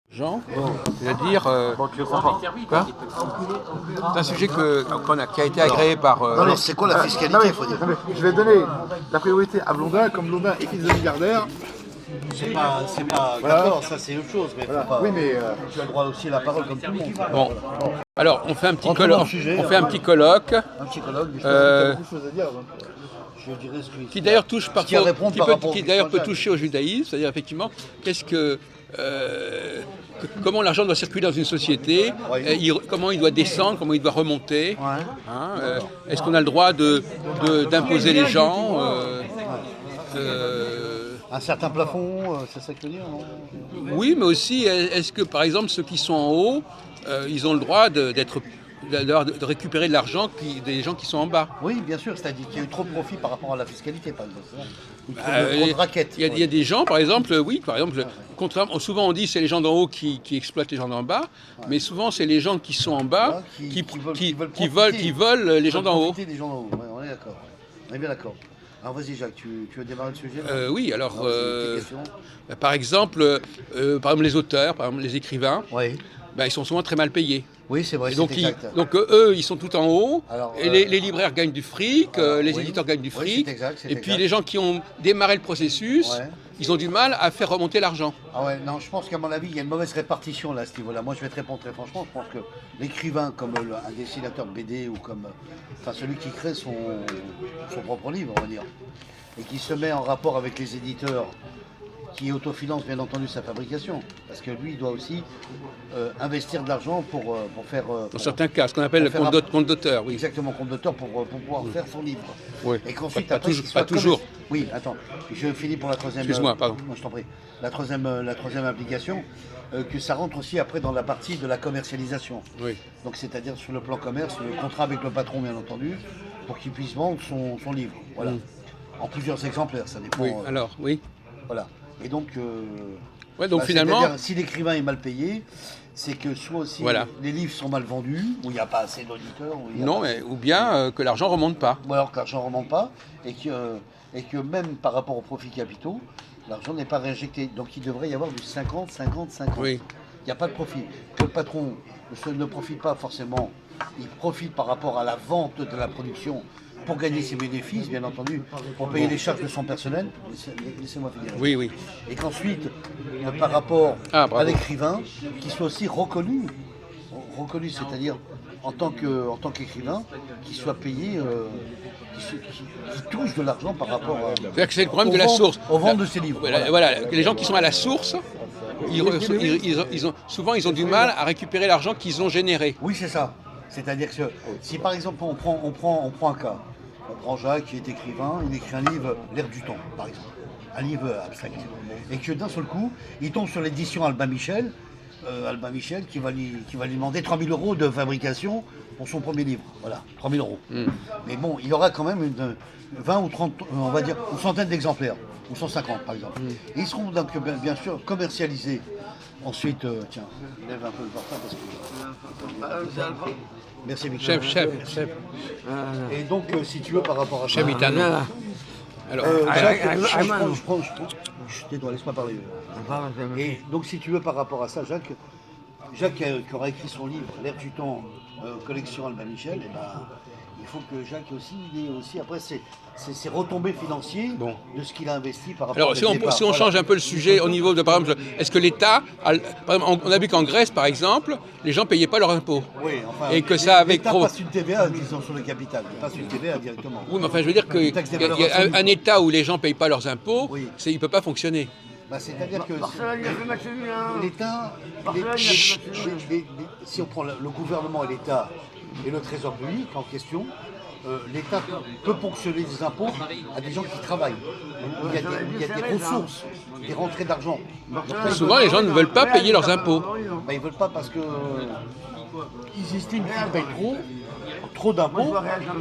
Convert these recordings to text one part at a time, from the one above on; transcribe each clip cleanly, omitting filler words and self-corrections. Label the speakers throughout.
Speaker 1: Jean, c'est-à-dire quoi? C'est un sujet qui a été agréé par.
Speaker 2: Non, mais c'est quoi la fiscalité, faut dire?
Speaker 3: Je vais donner la priorité à Blondin, comme Blondin est fils de milliardaire.
Speaker 2: C'est pas
Speaker 3: Voilà.
Speaker 2: d'accord, ça c'est autre chose, mais
Speaker 3: Voilà.
Speaker 2: faut pas.
Speaker 3: Oui, mais
Speaker 2: Tu as le droit aussi à la parole comme tout le monde.
Speaker 1: Bon, alors on fait un petit
Speaker 2: Rentrons dans le
Speaker 1: colloque.
Speaker 2: sujet,
Speaker 1: On fait un
Speaker 2: hein.
Speaker 1: petit colloque
Speaker 2: Un psychologue,
Speaker 3: il y a beaucoup de choses à dire. Donc.
Speaker 2: je dirais ce
Speaker 1: qui d'ailleurs touche
Speaker 2: Ce qui
Speaker 1: parfois,
Speaker 2: répond par rapport
Speaker 1: qui
Speaker 2: au
Speaker 1: d'ailleurs peut
Speaker 2: Jean-Jacques.
Speaker 1: toucher au judaïsme, c'est-à-dire effectivement comment l'argent doit circuler dans une société,
Speaker 2: Oui.
Speaker 1: comment il doit descendre, comment il doit remonter.
Speaker 2: Ouais.
Speaker 1: Est-ce qu'on a le droit d'imposer les gens
Speaker 2: Un certain plafond, c'est ça que tu veux dire, non?
Speaker 1: Oui, mais aussi, est-ce que par exemple ceux qui sont en haut, ils ont le droit de récupérer de l'argent des gens qui sont en bas?
Speaker 2: Oui, bien sûr, c'est-à-dire qu'il y a eu trop de profit par rapport à la fiscalité, par exemple. C'est ça. Ou trop de raquettes.
Speaker 1: Il y a des gens, par exemple, contrairement, souvent on dit c'est les gens d'en haut qui exploitent les gens d'en bas, mais souvent c'est les gens qui sont en bas qui volent les gens d'en haut.
Speaker 2: Profiter des gens d'en haut, ouais, on est d'accord. On est bien d'accord. Alors vas-y Jacques, tu veux démarrer le sujet
Speaker 1: Oui, alors,
Speaker 2: Non, c'est une question.
Speaker 1: par exemple, les auteurs, par exemple les écrivains,
Speaker 2: Oui,
Speaker 1: ils sont souvent très mal payés.
Speaker 2: oui c'est vrai,
Speaker 1: Et donc,
Speaker 2: c'est exact.
Speaker 1: eux, ils sont tout en haut,
Speaker 2: Alors,
Speaker 1: et les libraires gagnent du fric, les
Speaker 2: oui.
Speaker 1: éditeurs gagnent du
Speaker 2: Oui,
Speaker 1: fric,
Speaker 2: c'est exact, c'est
Speaker 1: et puis
Speaker 2: exact.
Speaker 1: les gens qui ont démarré le processus,
Speaker 2: Ouais.
Speaker 1: ils ont du mal à faire remonter l'argent.
Speaker 2: Ah ouais, non, je pense qu'à mon avis, il y a une mauvaise répartition là à ce niveau-là. Moi, je vais te répondre très franchement. Je pense que l'écrivain, comme un dessinateur de BD ou comme, enfin, celui qui crée son propre livre, on va dire, et qui se met en rapport avec les éditeurs, qui autofinance bien entendu sa fabrication, parce que lui, il doit aussi investir de l'argent pour faire.
Speaker 1: Dans certains cas, ce qu'on appelle le
Speaker 2: pour faire
Speaker 1: compte d'auteur, oui.
Speaker 2: Exactement, compte d'auteur pour pouvoir faire son livre.
Speaker 1: Oui.
Speaker 2: Et qu'ensuite,
Speaker 1: Pas
Speaker 2: après,
Speaker 1: toujours-
Speaker 2: qu'il soit
Speaker 1: pas toujours.
Speaker 2: Oui, attends, je finis pour la troisième.
Speaker 1: Excuse-moi, pardon.
Speaker 2: Non, je t'en prie. La troisième implication, que ça rentre aussi après dans la partie de la commercialisation.
Speaker 1: Oui.
Speaker 2: Donc, c'est-à-dire sur le plan commerce, le contrat avec le patron, bien entendu, pour qu'il puisse vendre son livre. Voilà. En plusieurs exemplaires, ça dépend.
Speaker 1: Oui, alors, oui.
Speaker 2: Voilà. Et donc,
Speaker 1: Ouais, donc finalement,
Speaker 2: c'est-à-dire, si l'écrivain est mal payé, c'est que soit aussi
Speaker 1: Voilà.
Speaker 2: les livres sont mal vendus, ou il n'y a pas assez d'auditeurs,
Speaker 1: non, ou bien que l'argent remonte pas.
Speaker 2: ou alors que l'argent ne remonte pas, et que même par rapport aux profits capitaux, l'argent n'est pas réinjecté. Donc il devrait y avoir du 50, 50, 50.
Speaker 1: Oui.
Speaker 2: Il n'y a pas de profit. Que le patron ne profite pas forcément, il profite par rapport à la vente de la production pour gagner ses bénéfices, bien entendu, pour payer les charges de son personnel. Laissez-moi finir.
Speaker 1: Oui, oui.
Speaker 2: Et qu'ensuite, par rapport
Speaker 1: bravo.
Speaker 2: à l'écrivain, qu'il soit aussi reconnu, c'est-à-dire en tant qu'écrivain, qu'il soit payé, qui touche de l'argent par rapport à...
Speaker 1: C'est-à-dire que c'est le problème de la source.
Speaker 2: Au vente de ses livres.
Speaker 1: Voilà, les gens qui sont à la source, souvent ils ont du mal à récupérer l'argent qu'ils ont généré.
Speaker 2: Oui, c'est ça. C'est-à-dire que si par exemple on prend un cas, on prend Jacques qui est écrivain, il écrit un livre, L'Air du temps, par exemple, un livre abstrait, et que d'un seul coup, il tombe sur l'édition Albin Michel qui va lui demander 3 000 € de fabrication pour son premier livre. Voilà, 3 000 €. Mais bon, il aura quand même 20 ou 30, on va dire, une centaine d'exemplaires, ou 150 par exemple. Et ils seront donc bien sûr commercialisés. Ensuite, tiens, lève un peu le portable parce que... Merci Victor.
Speaker 1: Chef.
Speaker 2: Et donc, si tu veux, par rapport à ça...
Speaker 1: Chef Itano. Alors,
Speaker 2: Jacques, je tais-toi, laisse-moi parler. Et donc, si tu veux, par rapport à ça, Jacques qui aura écrit son livre, L'Air du temps, collection Albin Michel, eh ben, il faut que Jacques il ait aussi après ses retombées financières de ce qu'il a investi par rapport
Speaker 1: alors si on change un peu le sujet au niveau de, par exemple, est-ce que l'État, par exemple, on a vu qu'en Grèce, par exemple, les gens ne payaient pas leurs impôts.
Speaker 2: Oui, enfin,
Speaker 1: et que ça avait
Speaker 2: l'État passe une TVA, disons, sur le capital. Il passe une TVA directement.
Speaker 1: Oui, mais enfin, je veux dire qu'il y a un État où les gens ne payent pas leurs impôts,
Speaker 2: Oui.
Speaker 1: il ne peut pas fonctionner.
Speaker 2: Bah, c'est-à-dire que
Speaker 4: Barcelone, il a fait match nul, hein.
Speaker 2: l'État,
Speaker 4: Barcelone, il a fait match nul.
Speaker 2: si on prend le gouvernement et l'État et le trésor public en question, l'État peut ponctionner des impôts à des gens qui travaillent. Il y a des ressources, des rentrées d'argent.
Speaker 1: Souvent, les gens ne veulent pas payer leurs impôts.
Speaker 2: Bah, ils ne veulent pas parce que ils estiment qu'ils payent trop d'impôts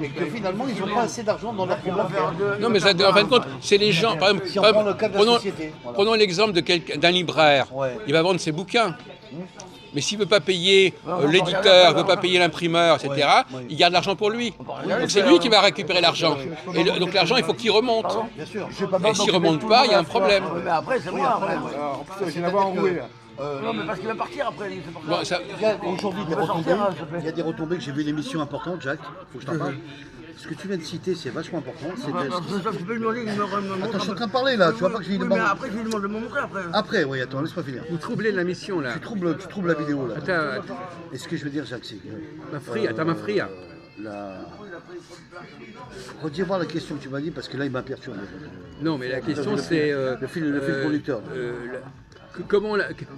Speaker 2: et que finalement ils n'ont pas assez d'argent dans leur compte bancaire.
Speaker 1: Non, mais ça, en fin de compte, c'est les gens. Par exemple,
Speaker 2: Si on prend le cas de la société, voilà.
Speaker 1: prenons l'exemple d'un libraire.
Speaker 2: Ouais.
Speaker 1: Il va vendre ses bouquins. Mais s'il ne veut pas payer l'éditeur, ne veut pas payer l'imprimeur, etc., il garde l'argent pour lui. Donc c'est lui qui va récupérer l'argent. Et donc l'argent, il faut qu'il remonte.
Speaker 2: Bien sûr.
Speaker 1: Et s'il ne remonte pas, il y a un problème.
Speaker 4: Mais après, c'est moi, après.
Speaker 3: En plus, j'ai une avoir enroué là.
Speaker 4: Non, mais parce qu'il va partir après, c'est pour ça.
Speaker 1: Bon, ça-
Speaker 2: Il y a aujourd'hui des
Speaker 4: va sortir,
Speaker 2: retombées.
Speaker 4: hein, s'il te plaît.
Speaker 2: Il y a des retombées que j'ai vu une émission importante, Jacques. Faut que je t'en parle. Ce que tu viens de citer, c'est vachement important. C'est
Speaker 4: Tu peux lui demander, il me montre.
Speaker 2: Attends, je suis en train de parler là. Tu vois pas que je lui
Speaker 4: Oui,
Speaker 2: demande.
Speaker 4: mais après, je lui demande de me montrer après.
Speaker 2: Après, oui, attends, laisse-moi finir.
Speaker 1: Vous troublez la mission là.
Speaker 2: Tu troubles la vidéo là.
Speaker 1: Attends,
Speaker 2: Et ce que je veux dire, Jacques, c'est que.
Speaker 1: ma fria, t'as ma fria.
Speaker 2: La... Redis voir la question que tu m'as dit parce que là, il m'a perturbé.
Speaker 1: Non, mais la question c'est
Speaker 2: Le fil conducteur.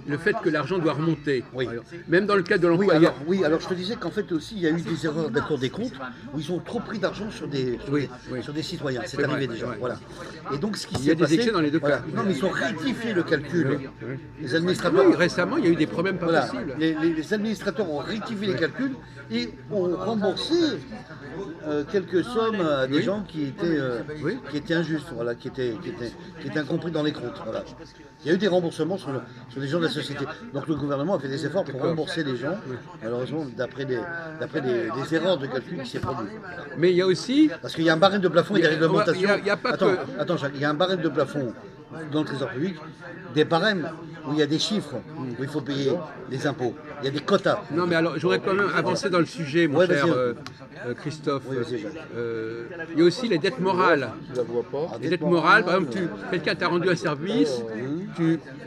Speaker 1: Le fait que l'argent doit remonter.
Speaker 2: Oui.
Speaker 1: par exemple. Même dans le cadre de
Speaker 2: Oui
Speaker 1: l'employeur.
Speaker 2: alors je te disais qu'en fait aussi il y a eu des erreurs de la Cour des comptes où ils ont trop pris d'argent sur des citoyens. C'est
Speaker 1: C'est
Speaker 2: arrivé
Speaker 1: vrai,
Speaker 2: déjà.
Speaker 1: ouais.
Speaker 2: Voilà. Et donc ce qui
Speaker 1: Il y
Speaker 2: s'est
Speaker 1: a des
Speaker 2: passé,
Speaker 1: excès dans les deux cas.
Speaker 2: Non mais ils ont rectifié le calcul. Les administrateurs.
Speaker 1: Oui, récemment, il y a eu des problèmes pas
Speaker 2: Voilà.
Speaker 1: possibles.
Speaker 2: Les administrateurs ont rectifié les calculs et ont remboursé quelques sommes à des gens qui étaient injustes, voilà, qui étaient incompris dans les comptes. Voilà. Il y a eu des remboursements sur des gens de la société. Donc le gouvernement a fait des efforts pour rembourser les gens, malheureusement d'après des erreurs de calcul qui s'est produit.
Speaker 1: Mais il y a aussi.
Speaker 2: Parce qu'il y a un barème de plafond et des réglementations.
Speaker 1: Il y a pas
Speaker 2: Attends,
Speaker 1: que-
Speaker 2: attends, Jacques, il y a un barème de plafond dans le trésor public, des barèmes où il y a des chiffres, où il faut payer des impôts. Il y a des quotas.
Speaker 1: Non, mais alors, j'aurais quand même avancé dans le sujet, mon
Speaker 2: Ouais,
Speaker 1: cher
Speaker 2: vas-y.
Speaker 1: Christophe.
Speaker 2: Oui, vas-y, Jacques.
Speaker 1: Il y a aussi les dettes morales.
Speaker 3: Tu la vois pas.
Speaker 1: Les dettes morales, par exemple, quelqu'un t'a rendu un service,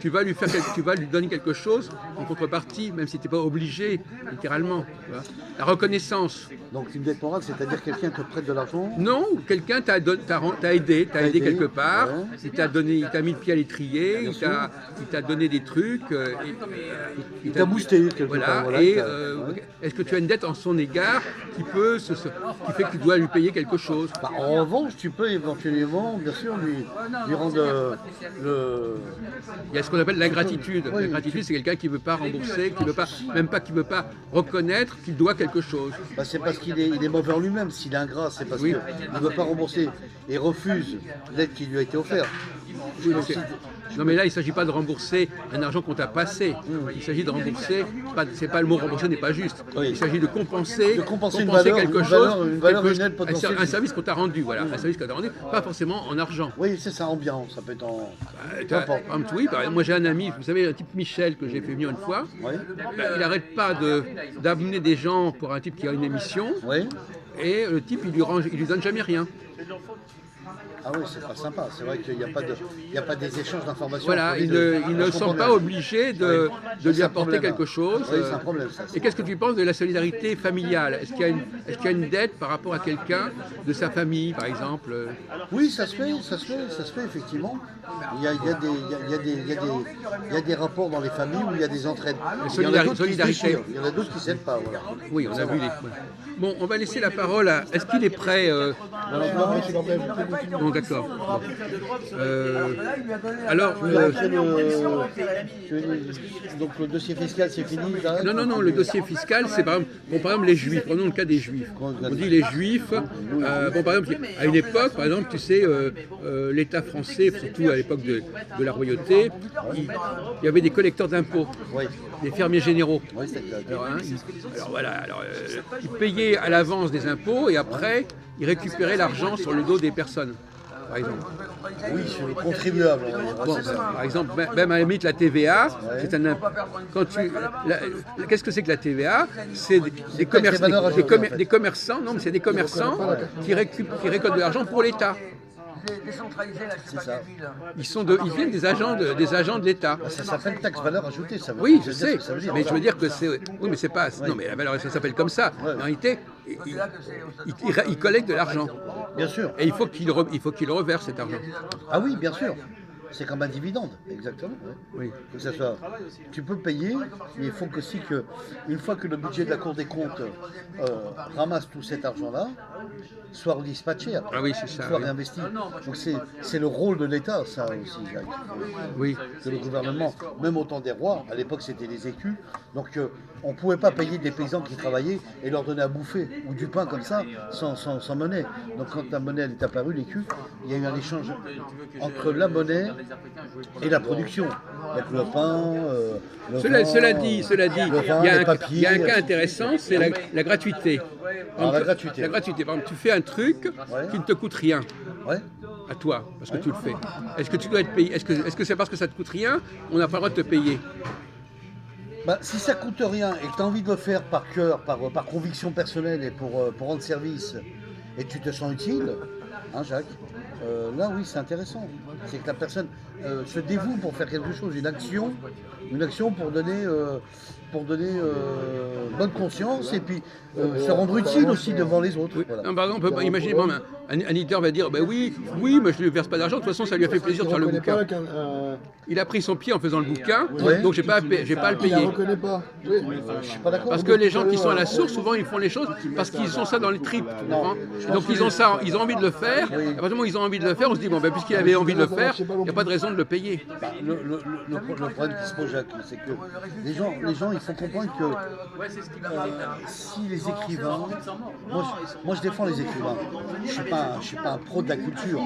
Speaker 1: tu vas lui donner quelque chose en contrepartie, même si tu n'es pas obligé, littéralement. Tu vois. La reconnaissance.
Speaker 2: Donc une dette morale, c'est-à-dire quelqu'un te prête de l'argent.
Speaker 1: Non, quelqu'un t'a aidé
Speaker 2: aidé,
Speaker 1: quelque part,
Speaker 2: ouais.
Speaker 1: il t'a mis le pied à l'étrier, il t'a donné des trucs,
Speaker 2: Il t'a boosté quelque
Speaker 1: voilà,
Speaker 2: part. Voilà,
Speaker 1: et
Speaker 2: ouais.
Speaker 1: est-ce que tu as une dette en son égard qui fait que tu dois lui payer quelque chose?
Speaker 2: Bah, en revanche, tu peux éventuellement, bien sûr, lui rendre
Speaker 1: Il y a ce qu'on appelle l'ingratitude.
Speaker 2: Oui.
Speaker 1: L'ingratitude, c'est quelqu'un qui ne veut pas rembourser, qui veut pas reconnaître qu'il doit quelque chose.
Speaker 2: Bah, c'est parce qu'il est mauvais en lui-même. S'il est ingrat, c'est parce
Speaker 1: Oui.
Speaker 2: qu'il ne veut pas rembourser et refuse l'aide qui lui a été offerte.
Speaker 1: Oui, donc non, mais là, il ne s'agit pas de rembourser un argent qu'on t'a passé. Il s'agit de rembourser, c'est pas le mot rembourser n'est pas juste.
Speaker 2: Oui.
Speaker 1: Il s'agit de compenser
Speaker 2: une valeur,
Speaker 1: quelque
Speaker 2: une
Speaker 1: chose,
Speaker 2: valeur, une valeur,
Speaker 1: quelque
Speaker 2: une aide
Speaker 1: chose-
Speaker 2: potentielle.
Speaker 1: un service qu'on t'a rendu, voilà, un service qu'on t'a rendu, pas forcément en argent.
Speaker 2: Oui, c'est ça, en bien. Ça peut être en. Peu
Speaker 1: Par
Speaker 2: importe.
Speaker 1: exemple, oui, par exemple, moi j'ai un ami, vous savez, un type Michel que j'ai fait venir une fois.
Speaker 2: Oui.
Speaker 1: Il n'arrête pas d'amener des gens pour un type qui a une émission,
Speaker 2: Oui.
Speaker 1: et le type il lui donne jamais rien.
Speaker 2: Ah oui, c'est pas sympa. C'est vrai qu'il n'y a pas des échanges d'informations.
Speaker 1: Voilà,
Speaker 2: entre les
Speaker 1: ils
Speaker 2: deux.
Speaker 1: ne
Speaker 2: Je
Speaker 1: sont
Speaker 2: comprends
Speaker 1: pas
Speaker 2: bien.
Speaker 1: obligés de
Speaker 2: c'est
Speaker 1: lui
Speaker 2: un
Speaker 1: apporter
Speaker 2: problème.
Speaker 1: quelque chose.
Speaker 2: Oui, c'est un problème, ça.
Speaker 1: Et qu'est-ce que tu penses de la solidarité familiale? Est-ce qu'il y a une dette par rapport à quelqu'un de sa famille, par exemple?
Speaker 2: Oui, ça se fait effectivement. Il y a des rapports dans les familles où il y a des entraides. Il y en a d'autres qui se
Speaker 1: solidarité.
Speaker 2: déchirent. Il y en a d'autres qui ne s'aident pas. Voilà.
Speaker 1: Oui, on a vu les. Bon, on va laisser la parole à. Est-ce qu'il est prêt Bon, d'accord. Alors,
Speaker 2: Après donc le dossier fiscal, c'est fini. Là.
Speaker 1: non, le dossier fiscal, c'est par exemple les juifs. Prenons le cas des juifs. On dit les juifs. Par exemple, à une époque, par exemple, tu sais, l'État français, surtout à l'époque de la royauté, il y avait des collecteurs d'impôts,
Speaker 2: Oui.
Speaker 1: des fermiers généraux.
Speaker 2: Oui, c'est clair.
Speaker 1: Alors voilà, ils payaient à l'avance des impôts et après, ils récupéraient l'argent sur le dos des personnes, par exemple.
Speaker 2: Oui, sur les contribuables. On va dire.
Speaker 1: Bon,
Speaker 2: C'est ça.
Speaker 1: par exemple, même à la limite, la TVA, c'est un impôt. Qu'est-ce que c'est que la TVA? C'est des commerçants, non, mais c'est des commerçants qui récoltent de l'argent pour l'État.
Speaker 4: Décentralisé, là, je sais pas
Speaker 2: ça.
Speaker 4: quelle ville.
Speaker 1: Ils viennent des agents de l'État.
Speaker 2: Ça s'appelle taxe valeur ajoutée. Ça veut
Speaker 1: Oui,
Speaker 2: dire
Speaker 1: je
Speaker 2: ce
Speaker 1: sais,
Speaker 2: que ça veut dire.
Speaker 1: mais je veux dire que c'est. Oui, mais c'est pas. Non, mais la valeur, ça s'appelle comme ça.
Speaker 2: Ouais.
Speaker 1: En réalité, ils collectent de l'argent.
Speaker 2: Bien sûr.
Speaker 1: Et il faut qu'ils le reversent cet argent.
Speaker 2: Ah oui, bien sûr. C'est comme un dividende, exactement. Ouais.
Speaker 1: Oui.
Speaker 2: Que ça soit, tu peux payer, mais il faut aussi que, une fois que le budget de la Cour des comptes ramasse tout cet argent-là, soit redispatché après,
Speaker 1: Ah oui, c'est ça,
Speaker 2: soit
Speaker 1: oui.
Speaker 2: réinvesti. Donc c'est le rôle de l'État, ça aussi, Jacques.
Speaker 1: Oui.
Speaker 2: Que le gouvernement, même au temps des rois, à l'époque c'était les écus, donc on ne pouvait pas payer des paysans qui travaillaient et leur donner à bouffer, ou du pain comme ça, sans monnaie. Donc quand la monnaie elle est apparue, l'écu, il y a eu un échange entre la monnaie et la production. Donc le pain, le
Speaker 1: Cela
Speaker 2: vin,
Speaker 1: dit,
Speaker 2: le vin,
Speaker 1: il y a
Speaker 2: les papiers,
Speaker 1: il y a un cas intéressant, c'est la gratuité.
Speaker 2: Ah, la gratuité.
Speaker 1: La gratuité. Par exemple, tu fais un truc
Speaker 2: Ouais.
Speaker 1: qui ne te coûte rien
Speaker 2: Ouais.
Speaker 1: à toi, parce que tu le fais. Est-ce que tu dois être payé? Est-ce que c'est parce que ça te coûte rien, on n'a pas le droit de te payer?
Speaker 2: Bah, si ça coûte rien et que tu as envie de le faire par cœur, par conviction personnelle et pour rendre service, et que tu te sens utile, hein, Jacques, là oui c'est intéressant. C'est que la personne se dévoue pour faire quelque chose, une action pour donner bonne conscience et puis se rendre utile aussi devant les autres.
Speaker 1: Oui.
Speaker 2: Voilà.
Speaker 1: Non, par exemple, imaginez, bon, un éditeur va dire, ben oui, mais je ne lui verse pas d'argent, de toute façon ça lui a fait plaisir de faire le bouquin. Il a pris son pied en faisant le bouquin,
Speaker 2: Ouais.
Speaker 1: donc j'ai pas à le
Speaker 3: Il la
Speaker 1: payer.
Speaker 3: reconnaît pas. Oui.
Speaker 2: Je suis pas d'accord.
Speaker 1: Parce que les gens qui sont à la source, souvent ils font les choses parce qu'ils ont ça dans les tripes. Tu comprends ? Donc ils ont ça, ils ont envie de le faire. À partir du moment où ils ont envie de le faire, on se dit, bon, ben, puisqu'il avait envie de le faire, il n'y a pas de raison de le payer.
Speaker 2: Bah, le problème qui se pose, Jacques, c'est que les gens, il faut comprendre que si les écrivains, moi je défends les écrivains. Je suis pas un pro de la culture.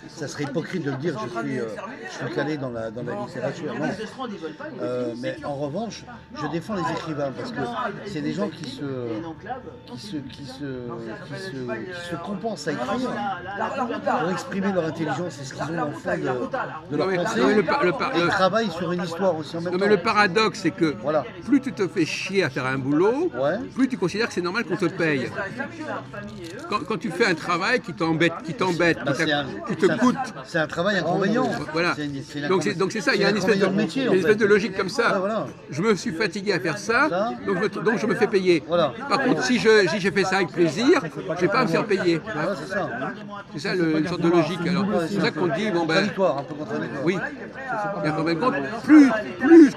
Speaker 2: Ça serait hypocrite de le dire. Je suis calé dans la littérature. Non. Mais en revanche, je défends les écrivains parce que c'est des gens qui se compensent à écrire pour exprimer leur intelligence. C'est ce qu'ils ont dans le fond de leur
Speaker 1: Non, mais-
Speaker 2: pensée.
Speaker 1: non, mais
Speaker 2: Et ils travaillent sur une histoire aussi en même
Speaker 1: Non,
Speaker 2: temps.
Speaker 1: mais le paradoxe, c'est que
Speaker 2: Voilà.
Speaker 1: plus tu te fais chier à faire un boulot,
Speaker 2: Ouais.
Speaker 1: plus tu considères que c'est normal qu'on te paye. Quand tu fais un travail qui t'embête,
Speaker 2: Bah,
Speaker 1: qui te coûte.
Speaker 2: C'est un travail inconvénient.
Speaker 1: Voilà.
Speaker 2: C'est
Speaker 1: Donc c'est ça, il y a une espèce
Speaker 2: l'inconvénient de métier, en
Speaker 1: une espèce
Speaker 2: fait.
Speaker 1: de logique comme ça.
Speaker 2: Ouais, voilà.
Speaker 1: Je me suis fatigué à faire ça,
Speaker 2: Ça.
Speaker 1: donc je me fais payer.
Speaker 2: Voilà.
Speaker 1: Par contre, si j'ai fait ça avec plaisir, je vais pas me faire payer.
Speaker 2: Voilà, c'est ça.
Speaker 1: C'est ça une sorte de logique. Alors c'est ça qu'on dit, bon ben,
Speaker 2: Contradictoire, un peu contradictoire.
Speaker 1: oui. Et en fin de compte, plus ce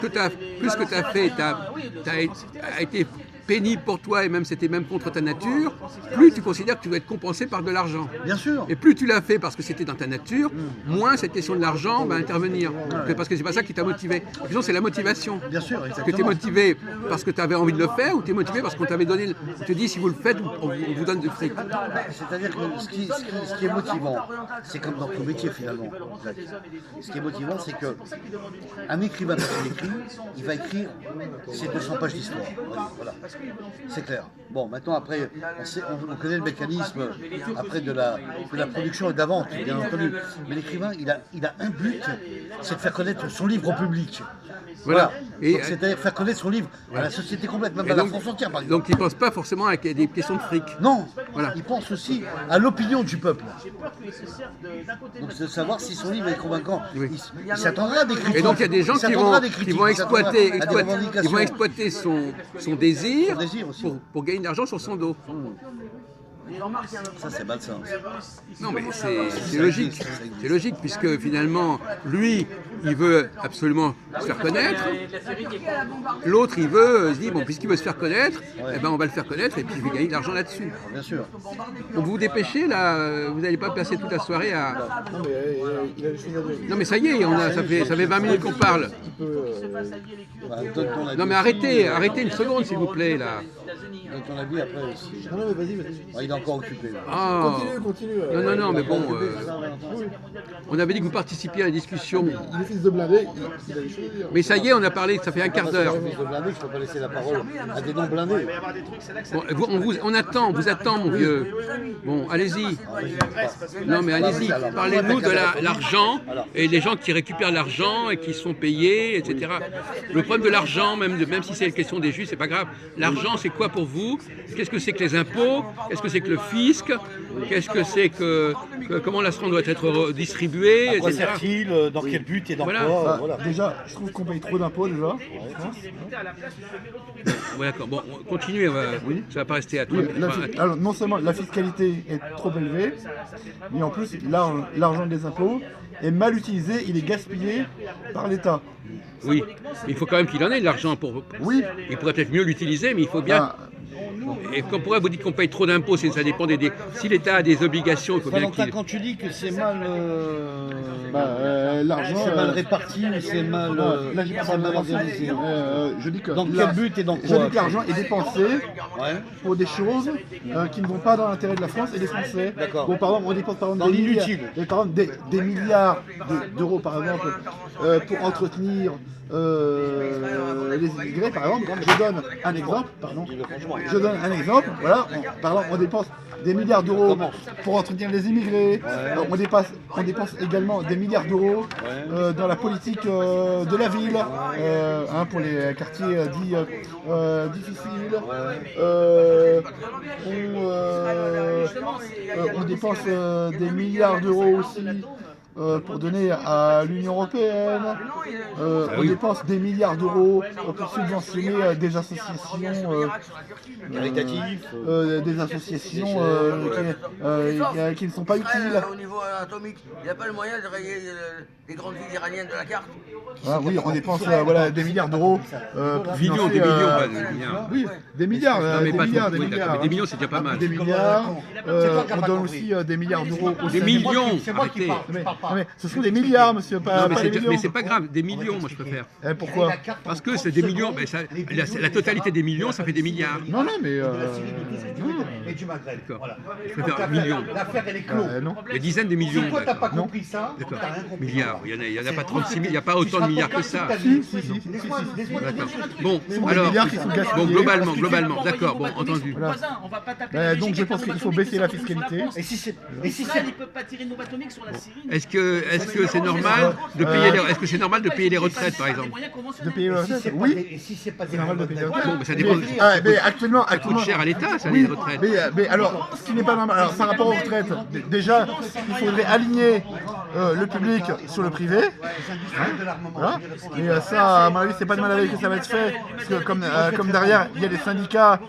Speaker 1: que tu as fait a été pénible pour toi et même c'était même contre ta nature, plus tu considères que tu dois être compensé par de l'argent.
Speaker 2: Bien sûr.
Speaker 1: Et plus tu l'as fait parce que c'était dans ta nature, moins cette question de l'argent va intervenir. Parce que c'est pas ça qui t'a motivé. La question c'est la motivation.
Speaker 2: Bien sûr,
Speaker 1: Est-ce que tu es
Speaker 2: exactement.
Speaker 1: motivé parce que tu avais envie de le faire ou tu es motivé parce qu'on t'avait donné, on te dit si vous le faites, on vous donne du fric.
Speaker 2: C'est-à-dire que ce qui est motivant, c'est comme dans tout métier finalement. Jacques. Ce qui est motivant, c'est que un écrivain, quand il écrit, il va écrire ses 200 pages d'histoire. Voilà. C'est clair. Bon, maintenant après, on connaît le mécanisme après de la production et de la vente, bien entendu. Mais l'écrivain, il a un but, c'est de faire connaître son livre au public.
Speaker 1: Voilà. Et,
Speaker 2: Donc, c'est-à-dire faire connaître son livre à la société complète, même
Speaker 1: Et
Speaker 2: à la
Speaker 1: donc-
Speaker 2: France entière, par exemple.
Speaker 1: Donc ils ne pensent pas forcément à des questions de fric.
Speaker 2: Non,
Speaker 1: Voilà.
Speaker 2: il pense aussi à l'opinion du peuple. Donc c'est de savoir si son livre est convaincant.
Speaker 1: Oui.
Speaker 2: Il s'attendra à des critiques.
Speaker 1: Et donc il y a des gens
Speaker 2: Il
Speaker 1: qui
Speaker 2: s'attendra
Speaker 1: vont,
Speaker 2: à des critiques, il s'attendra à des revendications.
Speaker 1: ils vont exploiter son désir,
Speaker 2: Son désir aussi.
Speaker 1: pour gagner de l'argent sur son dos.
Speaker 2: Ça c'est malsain.
Speaker 1: Non mais c'est logique, c'est logique puisque finalement lui il veut absolument se faire connaître, l'autre il veut se dit bon puisqu'il veut se faire connaître, eh ben on va le faire connaître et puis je vais gagner de l'argent là-dessus.
Speaker 2: Bien sûr.
Speaker 1: Donc vous vous dépêchez là, vous n'allez pas passer toute la soirée à.
Speaker 3: Non, mais il a des choses à dire.
Speaker 1: Non mais ça y est, ça fait 20 minutes qu'on parle.
Speaker 3: Il peut.
Speaker 2: Bah, donne ton avis
Speaker 1: Non mais
Speaker 2: aussi,
Speaker 1: arrêtez une seconde s'il vous plaît là.
Speaker 2: donne ton avis après aussi.
Speaker 3: Non, mais vas-y.
Speaker 2: Ah, il est encore occupé. Là.
Speaker 1: Ah.
Speaker 3: Continue.
Speaker 1: Non, mais bon, on avait dit que vous participiez à la discussion.
Speaker 3: Il est fils de blindé, il a des choses à dire.
Speaker 1: Mais ça y est, on a parlé, ça fait un quart d'heure.
Speaker 2: Je ne peux pas laisser la parole à des non-blindés.
Speaker 1: Bon, on vous attend, mon vieux. Bon, allez-y. Non, mais allez-y. Parlez-nous de l'argent et les gens qui récupèrent l'argent et qui sont payés, etc. Le problème de l'argent, même si c'est une question des juifs, c'est pas grave. L'argent, c'est quoi pour vous? Qu'est-ce que c'est que les impôts? Qu'est-ce que c'est que le fisc? Qu'est-ce que c'est que comment l'argent doit être distribué,
Speaker 2: À quoi
Speaker 1: etc.
Speaker 2: sert-il? Dans quel but et dans
Speaker 1: Voilà.
Speaker 2: quoi
Speaker 3: Bah,
Speaker 2: voilà.
Speaker 3: déjà, je trouve qu'on paye trop d'impôts déjà.
Speaker 1: Ouais, d'accord. Bon, continuez, ça va pas rester à toi.
Speaker 3: Oui, alors, non seulement la fiscalité est trop élevée, mais en plus l'argent des impôts est mal utilisé, il est gaspillé par l'État.
Speaker 1: Oui, mais il faut quand même qu'il en ait de l'argent pour.
Speaker 3: Oui.
Speaker 1: Il pourrait peut-être mieux l'utiliser, mais il faut bien.
Speaker 3: Bah,
Speaker 1: Et pourquoi vous dites qu'on paye trop d'impôts? Ça dépend si l'État a des obligations, il faut bien
Speaker 2: Valentin,
Speaker 1: qu'il.
Speaker 2: quand tu dis que c'est mal,
Speaker 3: l'argent.
Speaker 2: c'est mal réparti ou c'est mal,
Speaker 3: là, j'ai pas
Speaker 2: c'est mal
Speaker 3: parlé
Speaker 2: organisé.
Speaker 3: Je dis que
Speaker 2: Dans quel but et dans
Speaker 3: je
Speaker 2: quoi?
Speaker 3: dis que l'argent est dépensé
Speaker 2: Ouais.
Speaker 3: pour des choses qui ne vont pas dans l'intérêt de la France et des Français.
Speaker 2: D'accord.
Speaker 3: Bon, par exemple, on dépense par exemple
Speaker 2: Dans
Speaker 3: des
Speaker 2: l'inutile.
Speaker 3: milliards, par exemple, des milliards d'euros par exemple pour entretenir les immigrés par exemple. Je donne un exemple, pardon. Je donne un exemple. Voilà, par exemple, on dépense des milliards d'euros pour entretenir les immigrés. On dépense également des milliards d'euros dans la politique de la ville, pour les quartiers dits difficiles. On dépense des milliards d'euros aussi pour donner à l'Union européenne. On dépense des milliards d'euros pour subventionner des associations
Speaker 2: Caritatives.
Speaker 3: des associations qui ne sont pas utiles.
Speaker 4: Au niveau atomique, il n'y a pas le moyen de rayer les grandes villes iraniennes de la carte.
Speaker 3: Ah oui, on dépense des milliards d'euros. Pour
Speaker 1: Millions,
Speaker 3: financer,
Speaker 1: des millions, pas des milliards.
Speaker 3: Oui, des milliards.
Speaker 1: Non, mais
Speaker 3: des
Speaker 1: pas
Speaker 3: milliards,
Speaker 1: trop,
Speaker 3: des
Speaker 1: oui,
Speaker 3: milliards.
Speaker 1: d'accord, mais des millions, c'est déjà pas mal.
Speaker 3: Des milliards.
Speaker 2: C'est toi qui as
Speaker 3: On
Speaker 2: pas
Speaker 3: donne
Speaker 2: compris.
Speaker 3: aussi des milliards d'euros aux
Speaker 1: Des
Speaker 3: syndicats.
Speaker 1: millions,
Speaker 2: C'est moi qui
Speaker 1: arrêtez.
Speaker 2: parle, je parle pas.
Speaker 3: Mais ce sont des milliards, monsieur,
Speaker 1: Non,
Speaker 3: pas
Speaker 1: mais
Speaker 3: des millions.
Speaker 1: c'est pas grave, des millions, moi je préfère.
Speaker 3: Pourquoi?
Speaker 1: Parce que c'est des millions, ben, la totalité des millions, ça fait des milliards.
Speaker 3: Non, mais...
Speaker 2: De la Syrie, de tout ce que tu veux, et du Maghreb.
Speaker 1: D'accord.
Speaker 2: Voilà.
Speaker 1: Je préfère millions.
Speaker 2: L'affaire, elle est close.
Speaker 3: non.
Speaker 1: Des dizaines de millions.
Speaker 2: Si toi, t'as pas
Speaker 1: d'accord.
Speaker 2: compris ça,
Speaker 1: D'accord.
Speaker 2: t'as rien compris.
Speaker 1: Milliards, il y en a pas 36 000, il n'y a pas autant de milliards que ça.
Speaker 3: Si.
Speaker 2: Laisse-moi
Speaker 1: D'accord. Bon,
Speaker 3: sont des
Speaker 1: alors,
Speaker 3: milliards qui sont gaspillés.
Speaker 1: bon, globalement, d'accord, bon, entendu.
Speaker 5: On va pas taper
Speaker 3: Donc je pense qu'il faut baisser la fiscalité.
Speaker 2: Et si c'est...
Speaker 5: Israël, ils peuvent pas tirer une bombe atomique sur la Syrie.
Speaker 1: Est-ce que c'est normal de payer est-ce que c'est normal de payer les retraites, par exemple?
Speaker 3: De payer le
Speaker 2: si
Speaker 3: recette,
Speaker 2: c'est pas
Speaker 3: oui.
Speaker 2: et si c'est pas des
Speaker 3: C'est normal de payer le
Speaker 1: Bon,
Speaker 3: recette.
Speaker 1: mais ça dépend.
Speaker 3: Mais actuellement,
Speaker 1: Ça coûte cher à l'État, ça, les retraites.
Speaker 3: mais alors, ce qui n'est pas normal, alors par rapport aux retraites, déjà, il faudrait aligner le public sur le privé.
Speaker 2: de l'armement.
Speaker 3: Voilà. Et ça, à mon avis, c'est pas de mal avec que ça va être fait, parce que comme derrière, il y a des syndicats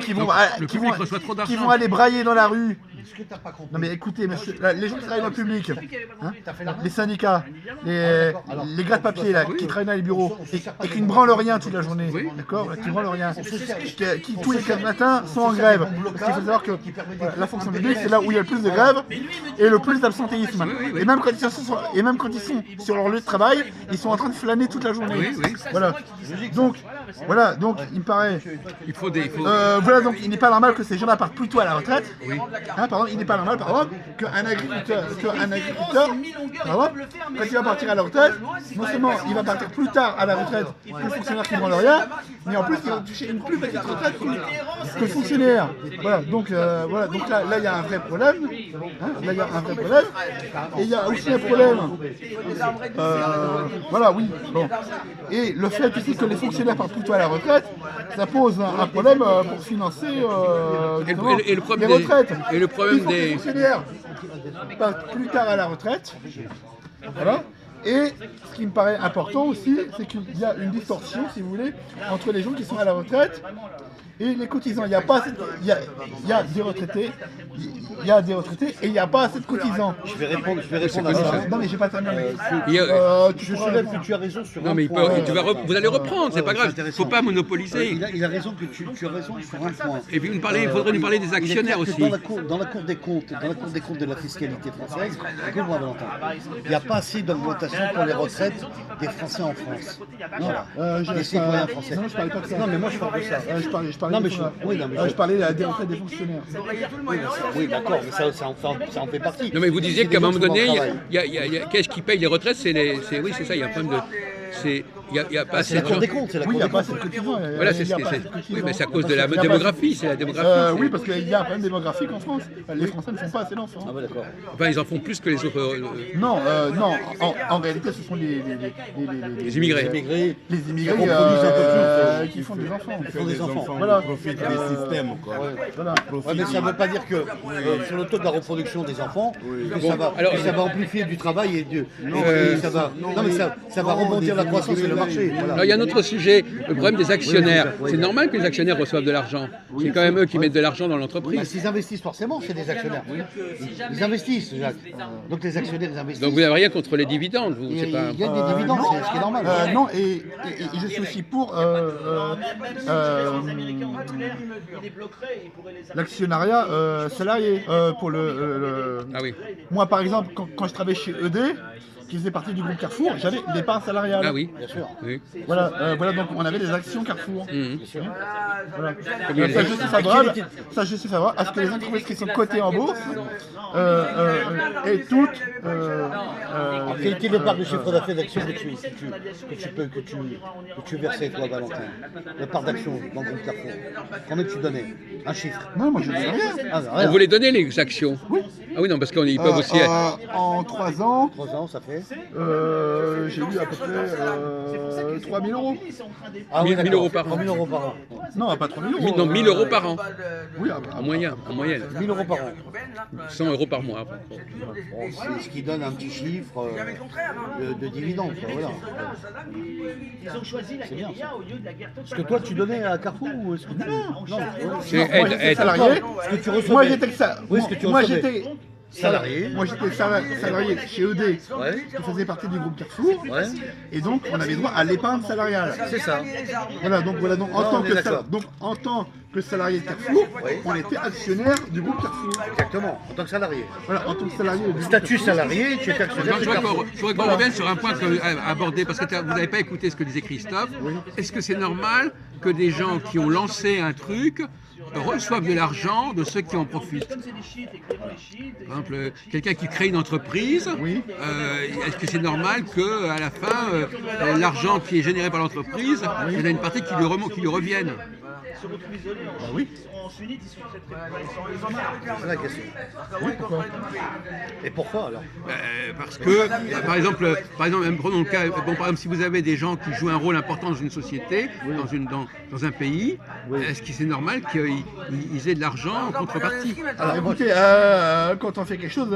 Speaker 3: qui vont
Speaker 1: Le public reçoit trop d'argent.
Speaker 3: qui vont aller brailler dans la rue.
Speaker 2: Ce que t'as pas compris.
Speaker 3: Non mais écoutez, monsieur, là, les gens qui travaillent dans le public, les syndicats, les gars de papier là, qui travaillent dans les bureaux et qui ne branlent rien toute la journée,
Speaker 1: Oui.
Speaker 3: d'accord, qui ne branlent rien, qui tous les 4 matins sont en grève. Parce qu'il faut savoir que la fonction publique, c'est là où il y a le plus de grèves et le plus d'absentéisme.
Speaker 1: oui.
Speaker 3: Et même quand ils sont sur leur lieu de travail, ils sont en train de flâner toute la journée.
Speaker 1: Oui.
Speaker 3: Voilà. Donc il me paraît.
Speaker 1: Il faut des.
Speaker 3: Voilà, donc il n'est pas normal que ces gens-là partent plus tôt à la retraite. Pardon, il n'est pas normal, par exemple, qu'un agriculteur, par exemple, quand il va partir à la retraite, non seulement il va partir plus tard à la retraite que le fonctionnaire qui ne branle rien, mais en plus il va toucher une plus petite retraite que le fonctionnaire. Voilà, donc là il y a un vrai problème. Là il y a un vrai problème. Et il y a aussi un problème. Voilà, oui. Bon. Et le fait aussi que les fonctionnaires partent plus tôt à la retraite, ça pose un problème pour financer
Speaker 1: Et le problème
Speaker 3: les retraites.
Speaker 1: et le problème
Speaker 3: Il faut que les fonctionnaires partent plus tard à la retraite. Voilà. Et ce qui me paraît important aussi, c'est qu'il y a une distorsion, si vous voulez, entre les gens qui sont à la retraite et les cotisants. Il y a pas assez il y a des retraités, il y a des retraités et il n'y a pas assez de cotisants.
Speaker 2: Je vais répondre à ça.
Speaker 3: Non mais j'ai pas terminé.
Speaker 2: Je soulève que tu as raison sur
Speaker 1: Non
Speaker 2: un
Speaker 1: mais
Speaker 2: point.
Speaker 1: vous allez reprendre, c'est pas grave.
Speaker 2: c'est intéressant.
Speaker 1: Faut pas monopoliser.
Speaker 2: Il a raison que tu as raison sur un point.
Speaker 1: Et puis il faudrait nous parler des
Speaker 2: Il est
Speaker 1: actionnaires
Speaker 2: clair que
Speaker 1: aussi.
Speaker 2: dans la Cour des comptes de la fiscalité française, écoute-moi Valentin, il n'y a pas assez d'augmentation pour les retraites des Français en France. Voilà. Des citoyens français.
Speaker 3: Non, je parlais pas de ça.
Speaker 2: Non mais moi je parle de ça.
Speaker 3: Je parlais
Speaker 2: Non, mais
Speaker 3: je parlais des retraites des fonctionnaires.
Speaker 2: Oui d'accord, mais ça en fait partie.
Speaker 1: Non mais vous disiez
Speaker 2: C'est
Speaker 1: qu'à un
Speaker 2: des
Speaker 1: moment
Speaker 2: gens qui
Speaker 1: donné,
Speaker 2: vont au travail.
Speaker 1: qu'est-ce qui paye les retraites, oui c'est ça, il y a un problème de, il y a pas
Speaker 2: C'est
Speaker 1: assez
Speaker 2: la
Speaker 1: de
Speaker 2: Cour
Speaker 1: gens.
Speaker 2: des comptes, c'est la
Speaker 3: Oui, il
Speaker 2: Cour
Speaker 3: n'y a
Speaker 2: des
Speaker 3: pas
Speaker 2: comptes.
Speaker 3: assez de cotisants.
Speaker 1: Voilà,
Speaker 3: Il y a pas assez de cotisants.
Speaker 1: oui, mais c'est à cause de la
Speaker 3: Parce qu'il y a pas assez-
Speaker 1: démographie, c'est la démographie.
Speaker 3: Oui, parce qu'il y a un problème démographique en France. Les Français ne font pas assez d'enfants.
Speaker 2: Ah ouais d'accord.
Speaker 1: Enfin, ils en font plus que les autres.
Speaker 3: Non, en réalité, ce sont les
Speaker 1: immigrés.
Speaker 2: Immigrés,
Speaker 3: Les immigrés
Speaker 2: Qui reproduisent un peu plus,
Speaker 3: qui font des enfants.
Speaker 2: qui font des enfants.
Speaker 3: Voilà.
Speaker 6: Profitent des systèmes, quoi.
Speaker 3: Voilà.
Speaker 2: Ouais, mais ça ne veut pas dire que sur le taux de la reproduction des enfants, que
Speaker 1: Bon, alors-
Speaker 2: ça va amplifier du travail et ça va. Non mais ça va rebondir la croissance et le marché. Voilà.
Speaker 1: Alors il y a un autre sujet, le problème des actionnaires. C'est normal que les actionnaires reçoivent de l'argent. C'est quand même eux qui mettent de l'argent dans
Speaker 2: Bah,
Speaker 1: l'entreprise.
Speaker 2: s'ils investissent forcément, c'est des actionnaires. Ils investissent, Jacques. Donc les actionnaires, ils investissent.
Speaker 1: Donc vous n'avez rien contre les dividendes, vous.
Speaker 2: Il
Speaker 1: C'est pas.
Speaker 2: y a des dividendes, c'est ce qui est normal.
Speaker 3: Non, et je suis aussi pour l'actionnariat salarié pour le.
Speaker 1: Ah oui.
Speaker 3: Moi, par exemple, quand je travaillais chez ED, qui faisait partie du groupe Carrefour, j'avais l'épargne salariale.
Speaker 1: Ah oui,
Speaker 2: Bien sûr.
Speaker 1: oui.
Speaker 3: Voilà, donc on avait des actions Carrefour.
Speaker 1: Mhm.
Speaker 3: Voilà.
Speaker 1: Combien
Speaker 3: Ça,
Speaker 1: il
Speaker 3: je
Speaker 1: est
Speaker 3: suis favorable, ça, je suis favorable à ce que les entreprises qui sont cotées en bourse aient toutes.
Speaker 2: Quelle est le part de chiffre d'affaires d'action que tu versais, toi, Valentin? La part d'action dans le groupe Carrefour. Combien tu donnais? Un chiffre?
Speaker 3: Non, moi je ne sais rien.
Speaker 2: Ah,
Speaker 1: On
Speaker 2: rien.
Speaker 1: voulait donner les actions. Ah oui, non, parce qu'ils peuvent aussi.
Speaker 3: En 3 ans,
Speaker 2: 3 ans, ça fait
Speaker 3: j'ai eu à peu près 3 000 euros.
Speaker 2: Ah
Speaker 1: 1000
Speaker 2: d'accord.
Speaker 1: euros par an.
Speaker 2: 3 000 euros par an.
Speaker 3: Non, pas 3 000 euros.
Speaker 1: Non, 1000 euros par an.
Speaker 3: Oui,
Speaker 1: En moyenne.
Speaker 2: 1000 euros par an.
Speaker 1: 100 euros par mois.
Speaker 2: Bon, c'est ce qui donne un petit chiffre de dividendes. Quoi, voilà.
Speaker 5: Ils ont choisi la
Speaker 2: C'est bien,
Speaker 5: guérilla au lieu de la guerre totale.
Speaker 2: Est-ce que toi, tu donnais à Carrefour ou est-ce que tu... Non,
Speaker 1: C'est
Speaker 3: moi
Speaker 1: aide,
Speaker 3: j'étais
Speaker 1: aide.
Speaker 3: salarié.
Speaker 2: ce que tu recevais.
Speaker 3: Moi j'étais que ça.
Speaker 2: Oui, ce que tu
Speaker 3: Moi
Speaker 2: recevais.
Speaker 3: j'étais
Speaker 2: Salarié.
Speaker 3: Moi j'étais salarié chez ED
Speaker 2: Ouais.
Speaker 3: qui faisait partie du groupe Carrefour.
Speaker 2: Ouais.
Speaker 3: Et donc on avait droit à l'épargne salariale.
Speaker 2: C'est ça.
Speaker 3: Voilà, donc en
Speaker 2: Non,
Speaker 3: tant
Speaker 2: on est
Speaker 3: que
Speaker 2: d'accord.
Speaker 3: en tant que salarié de Carrefour,
Speaker 2: Oui.
Speaker 3: on était actionnaire du groupe Carrefour.
Speaker 2: Exactement. En tant que salarié.
Speaker 3: Voilà, en tant que salarié du groupe
Speaker 2: Statut
Speaker 3: Carrefour.
Speaker 2: salarié, tu étais actionnaire
Speaker 1: Non,
Speaker 2: de
Speaker 1: je voudrais
Speaker 2: Carrefour.
Speaker 1: qu'on revienne sur un point abordé, parce que vous n'avez pas écouté ce que disait Christophe. Est-ce que c'est normal que des gens qui ont lancé un truc reçoivent de l'argent de ceux qui en profitent?
Speaker 5: Comme c'est des chiites, écrivons les chiites.
Speaker 1: Par exemple, quelqu'un qui crée une entreprise,
Speaker 3: Oui.
Speaker 1: est-ce que c'est normal qu'à la fin, l'argent qui est généré par l'entreprise, il y en a une partie qui lui revienne?
Speaker 5: Ils se retrouvent isolés en
Speaker 3: oui.
Speaker 5: en sunnite, ils sont très très. Ils en marrent.
Speaker 2: C'est la question.
Speaker 3: Oui, pourquoi?
Speaker 2: Et pourquoi alors?
Speaker 1: Parce que, par exemple, même prenons le cas, bon, par exemple, si vous avez des gens qui jouent un rôle important dans une société, dans un pays, est-ce que c'est normal qu'ils aient de l'argent en contrepartie?
Speaker 3: Alors écoutez, quand on fait quelque chose,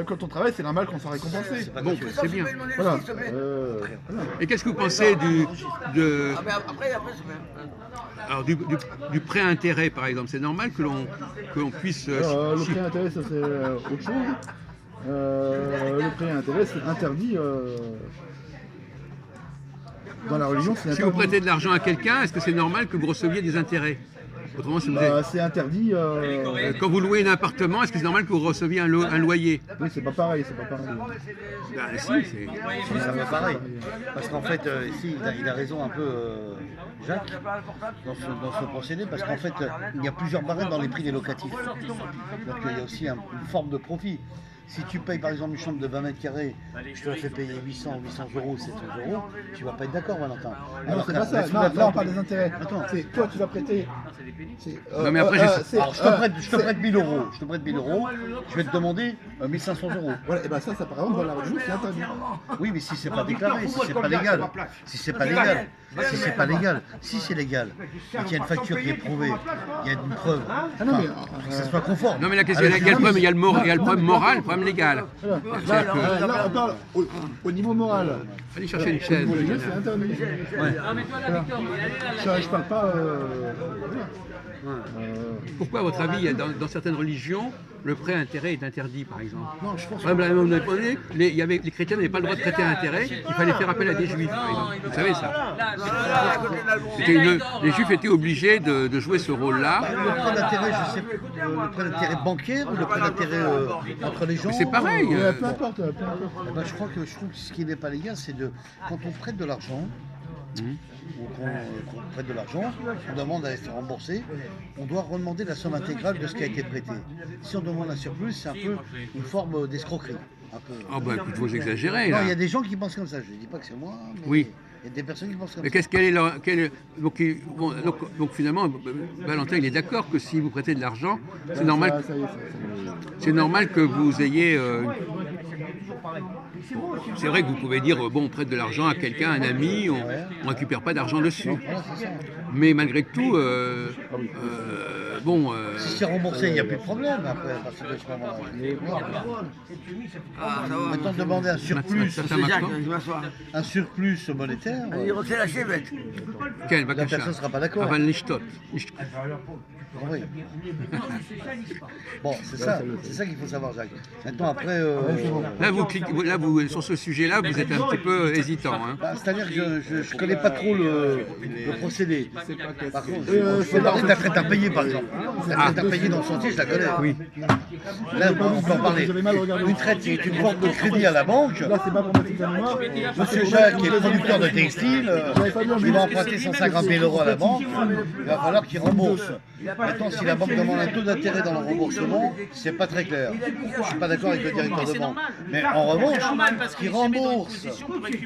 Speaker 3: quand on travaille, c'est normal qu'on soit récompensé.
Speaker 1: Bon, c'est bien.
Speaker 3: Voilà.
Speaker 1: Et qu'est-ce que vous pensez
Speaker 4: Ah, mais après, c'est bien.
Speaker 1: alors, du prêt à intérêt, par exemple? C'est normal que l'on puisse...
Speaker 3: Le prêt à intérêt, ça c'est autre chose. Le prêt à intérêt, c'est interdit. Dans la religion, c'est
Speaker 1: si vous
Speaker 3: interdit.
Speaker 1: prêtez de l'argent à quelqu'un, est-ce que c'est normal que vous receviez des intérêts? Autrement, si vous avez-
Speaker 3: C'est interdit.
Speaker 1: quand vous louez un appartement, est-ce que c'est normal que vous receviez un loyer?
Speaker 3: Oui, c'est pas pareil, c'est pas pareil.
Speaker 1: Ben, si, c'est...
Speaker 2: Si, ça va pareil. Parce qu'en fait, ici, il a raison un peu, Jacques, dans ce procédé, parce qu'en fait, il y a plusieurs barèmes dans les prix des locatifs. Donc il y a aussi une forme de profit. Si tu payes par exemple une chambre de 20 mètres carrés, je te la fais payer 800 euros, 700 euros, tu vas pas être d'accord, Valentin.
Speaker 3: Non, c'est pas ça.
Speaker 2: qu'un-
Speaker 3: Non, là, on parle des intérêts.
Speaker 2: Attends.
Speaker 3: C'est toi, tu vas prêter.
Speaker 1: Non, mais après, j'ai-
Speaker 2: Alors, je te prête 1000 euros. Je te prête 1000 euros. Je vais te demander 1500 euros.
Speaker 3: Voilà, et ben ça, par exemple, dans la religion, c'est interdit.
Speaker 2: Oui, mais si c'est pas déclaré, si c'est pas légal. Si c'est pas légal. Si c'est pas légal. Si c'est légal. Et qu'il y a une facture qui est prouvée. Il y a une preuve.
Speaker 3: Ah non, mais,
Speaker 2: Que ça soit conforme.
Speaker 1: Non, mais la question, il y a le problème, il y a le problème moral, le problème légal.
Speaker 3: Là, on parle au niveau moral.
Speaker 1: Allez chercher une chaise.
Speaker 3: Au niveau légal, c'est interdit. Je parle pas.
Speaker 1: Pourquoi, à votre avis, il y a dans certaines religions, le prêt à intérêt est interdit, par exemple?
Speaker 3: Non, je pense
Speaker 1: Par exemple, à un moment donné, les chrétiens n'avaient pas le droit de prêter à intérêt, il fallait faire appel à des juifs, par exemple. Vous savez ça? Les juifs étaient obligés de jouer ce rôle-là.
Speaker 2: Le prêt d'intérêt, je sais, le prêt d'intérêt bancaire ou le prêt d'intérêt entre les gens.
Speaker 1: Mais c'est pareil.
Speaker 3: peu importe, peu importe.
Speaker 2: Eh ben, je trouve que ce qui n'est pas légal, c'est quand on prête de l'argent, ou qu'on prête de l'argent, on demande à être remboursé, on doit redemander la somme intégrale de ce qui a été prêté. Si on demande un surplus, c'est un peu une forme d'escroquerie. Un peu.
Speaker 1: Ah bah écoute, vous exagérez
Speaker 2: Non,
Speaker 1: là.
Speaker 2: il y a des gens qui pensent comme ça. Je ne dis pas que c'est moi, mais
Speaker 1: Oui.
Speaker 2: il y a des personnes qui pensent comme
Speaker 1: Mais
Speaker 2: ça.
Speaker 1: quel est leur... donc finalement, Valentin, il est d'accord que si vous prêtez de l'argent, c'est normal,
Speaker 3: Ça y est,
Speaker 1: c'est normal que vous ayez... c'est vrai que vous pouvez dire, bon, on prête de l'argent à quelqu'un, un ami, on ne récupère pas d'argent dessus.
Speaker 2: Voilà, c'est ça.
Speaker 1: Mais malgré tout, bon...
Speaker 2: Si c'est remboursé, il n'y a plus de problème après, à partir de ce moment-là.
Speaker 4: Ah, ça va.
Speaker 2: Maintenant, demander un surplus,
Speaker 1: ça
Speaker 4: C'est Jacques,
Speaker 1: maintenant.
Speaker 4: je m'assois.
Speaker 2: un surplus monétaire,
Speaker 4: Il refait la chevette.
Speaker 1: Quel
Speaker 2: la personne ne sera pas d'accord.
Speaker 1: Aber nicht tot.
Speaker 2: Oui. Bon, c'est ça qu'il faut savoir, Jacques. Maintenant, après...
Speaker 1: Là, vous, sur ce sujet-là, vous êtes un petit peu hésitant. Hein.
Speaker 2: Bah, c'est-à-dire que je ne connais pas trop le procédé. Par contre, je peux parler de la traite à payer, par exemple. La traite à payer dans le sentier, je la connais.
Speaker 1: Oui.
Speaker 2: Là, on peut en parler. Une traite, c'est une vente de crédit à la banque.
Speaker 3: Là, c'est pas pour mettre la mémoire.
Speaker 2: Monsieur Jacques, qui est producteur de textile, il va emprunter 150 000 € à la banque. Il va falloir qu'il rembourse. Maintenant, si la banque demande un taux d'intérêt dans le remboursement, c'est pas très clair. Je ne suis pas d'accord avec le directeur de banque. Mais en revanche, qu'il rembourse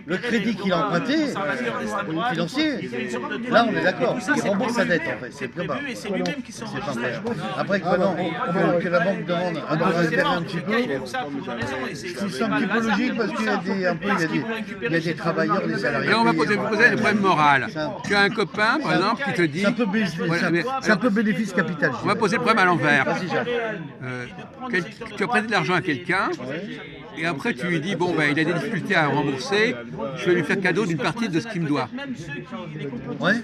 Speaker 2: le crédit qu'il a emprunté, le financier, là on est d'accord. Il rembourse sa dette en fait. C'est plus bas. C'est pas vrai. Après, que la banque demande un taux d'intérêt un petit peu, c'est un petit peu logique parce qu'il y a des travailleurs, des salariés.
Speaker 1: Là, on va poser le problème moral. Tu as un copain, par exemple, qui te dit...
Speaker 2: C'est un peu bénéfice capital.
Speaker 1: On va poser le problème à l'envers.
Speaker 2: Vas-y, Jacques.
Speaker 1: Tu as prêté de l'argent à quelqu'un, et après tu lui dis, bon, ben, il a des difficultés à rembourser, je vais lui faire cadeau d'une partie de ce qu'il me doit.
Speaker 2: Ouais.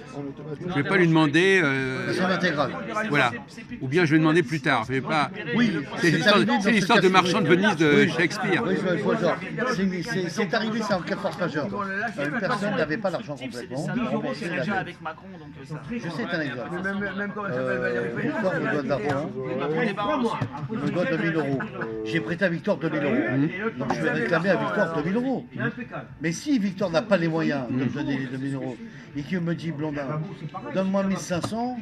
Speaker 1: Je ne vais pas lui demander...
Speaker 2: La somme intégrale.
Speaker 1: Voilà. Ou bien je vais demander plus tard. Je vais pas...
Speaker 2: Oui,
Speaker 1: C'est l'histoire de Marchand de Venise de Shakespeare.
Speaker 2: Oui, je vois le genre. C'est arrivé, c'est en cas de force majeure. Une personne n'avait pas l'argent complètement.
Speaker 5: C'est déjà avec Macron, donc ça.
Speaker 2: Je sais, c'est un exemple.
Speaker 4: Même comment ça s'appelle Valérie Pécresse.
Speaker 2: Victor me doit de l'argent. Il me doit 2000 €. J'ai prêté à Victor 2000 €. Donc je vais réclamer à Victor 2000 €. Mais si Victor n'a pas les moyens de me donner les 2000 € et qu'il me dit, Blondin, donne-moi 1500